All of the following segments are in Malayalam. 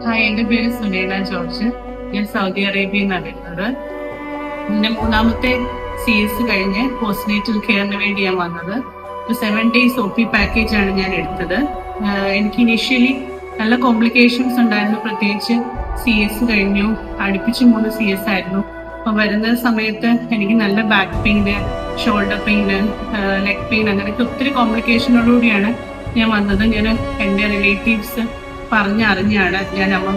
ഹായ്, എന്റെ പേര് സുനേന ജോർജ്. ഞാൻ സൗദി അറേബ്യയിൽ നിന്നാണ് വരുന്നത്. എന്റെ മൂന്നാമത്തെ CS കഴിഞ്ഞ് പോസ്റ്റ്നേറ്റൽ കെയറിന് വേണ്ടി ഞാൻ വന്നത്. ഒരു 7 days OP പാക്കേജ് ആണ് ഞാൻ എടുത്തത്. എനിക്ക് ഇനീഷ്യലി നല്ല കോംപ്ലിക്കേഷൻസ് ഉണ്ടായിരുന്നു, പ്രത്യേകിച്ച് CS കഴിഞ്ഞു. അടുപ്പിച്ച് 3 CS ആയിരുന്നു. അപ്പൊ വരുന്ന സമയത്ത് എനിക്ക് നല്ല back pain, shoulder pain, leg pain, അങ്ങനെയൊക്കെ ഒത്തിരി കോംപ്ലിക്കേഷനോടുകൂടിയാണ് ഞാൻ വന്നത്. ഞാൻ എൻ്റെ റിലേറ്റീവ്സ് പറഞ്ഞറിഞ്ഞാണ് ഞാൻ അമ്മ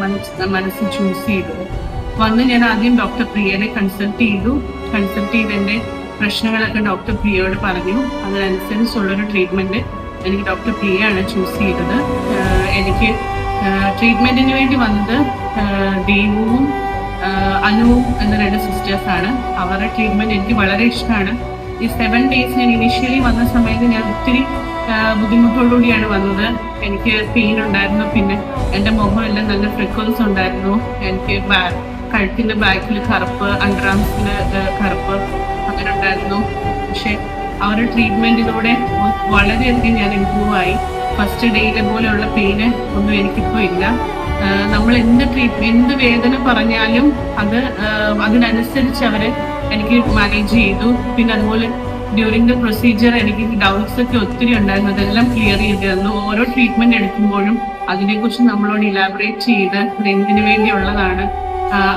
മനസ്സ് ചൂസ് ചെയ്തത്. വന്ന് ഞാൻ ആദ്യം ഡോക്ടർ പ്രിയനെ കൺസൾട്ട് ചെയ്ത് എൻ്റെ പ്രശ്നങ്ങളൊക്കെ ഡോക്ടർ പ്രിയയോട് പറഞ്ഞു. അതിനനുസരിച്ചുള്ളൊരു ട്രീറ്റ്മെന്റ് എനിക്ക് ഡോക്ടർ പ്രിയയാണ് ചൂസ് ചെയ്തത്. എനിക്ക് ട്രീറ്റ്മെന്റിന് വേണ്ടി വന്നത് ദേവുവും അനുവും എന്ന 2 സിസ്റ്റേഴ്സാണ്. അവരുടെ ട്രീറ്റ്മെന്റ് എനിക്ക് വളരെ ഇഷ്ടമാണ്. ഈ 7 days ഞാൻ ഇനീഷ്യലി വന്ന സമയത്ത് ഞാൻ ഒത്തിരി ബുദ്ധിമുട്ടോടുകൂടിയാണ് വന്നത്. എനിക്ക് പെയിൻ ഉണ്ടായിരുന്നു, പിന്നെ എൻ്റെ മുഖമെല്ലാം നല്ല ഫ്രിക്കിൾസ് ഉണ്ടായിരുന്നു. എനിക്ക് കഴുത്തിന്റെ ബാക്കിൽ കറുപ്പ്, അണ്ടർആംസിൽ കറുപ്പ് അങ്ങനെ ഉണ്ടായിരുന്നു. പക്ഷെ അവരുടെ ട്രീറ്റ്മെന്റിലൂടെ വളരെയധികം ഞാൻ ഇമ്പ്രൂവ് ആയി. ഫസ്റ്റ് ഡേയിലെ പോലെയുള്ള പെയിന് ഒന്നും എനിക്കിപ്പോൾ ഇല്ല. നമ്മൾ എന്ത് വേദന പറഞ്ഞാലും അതിനനുസരിച്ച് അവര് എനിക്ക് മാനേജ് ചെയ്തു. പിന്നെ അതുപോലെ ഡ്യൂറിങ് ദ പ്രൊസീജിയർ എനിക്ക് ഡൗട്ട്സ് ഒക്കെ ഒത്തിരി ഉണ്ടായിരുന്നു, അതെല്ലാം ക്ലിയർ ചെയ്ത് തന്നു. ഓരോ ട്രീറ്റ്മെന്റ് എടുക്കുമ്പോഴും അതിനെക്കുറിച്ച് നമ്മളോട് ഇലാബറേറ്റ് ചെയ്ത് അത് എന്തിനു വേണ്ടിയുള്ളതാണ്,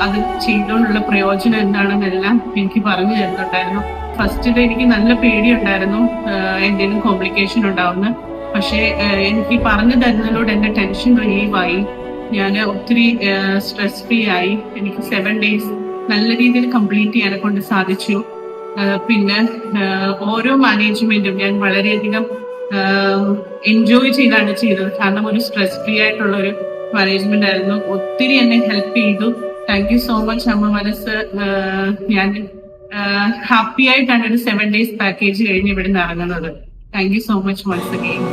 അത് ചെയ്തുകൊണ്ടുള്ള പ്രയോജനം എന്താണെന്നെല്ലാം എനിക്ക് പറഞ്ഞു തരുന്നുണ്ടായിരുന്നു. ഫസ്റ്റിൽ എനിക്ക് നല്ല പേടിയുണ്ടായിരുന്നു എന്തെങ്കിലും കോംപ്ലിക്കേഷൻ ഉണ്ടാവുന്നു. പക്ഷേ എനിക്ക് പറഞ്ഞു തരുന്നതിലൂടെ എൻ്റെ ടെൻഷൻ റിലീവായി. ഞാൻ ഒത്തിരി സ്ട്രെസ് ഫ്രീ ആയി. എനിക്ക് 7 days നല്ല രീതിയിൽ കംപ്ലീറ്റ് ചെയ്യാനെ കൊണ്ട് സാധിച്ചു. പിന്നെ ഓരോ മാനേജ്മെന്റും ഞാൻ വളരെയധികം എൻജോയ് ചെയ്താണ് ചെയ്തത്. കാരണം ഒരു സ്ട്രെസ് ഫ്രീ ആയിട്ടുള്ള ഒരു മാനേജ്മെന്റ് ആയിരുന്നു. ഒത്തിരി എന്നെ ഹെൽപ്പ് ചെയ്തു. താങ്ക് യു സോ മച്ച് അമ്മ മനസ്സ്. ഞാൻ ഹാപ്പി ആയിട്ടാണ് ഒരു 7 days പാക്കേജ് കഴിഞ്ഞ് ഇവിടെ നിന്ന് ഇറങ്ങുന്നത്. Thank you so much once again.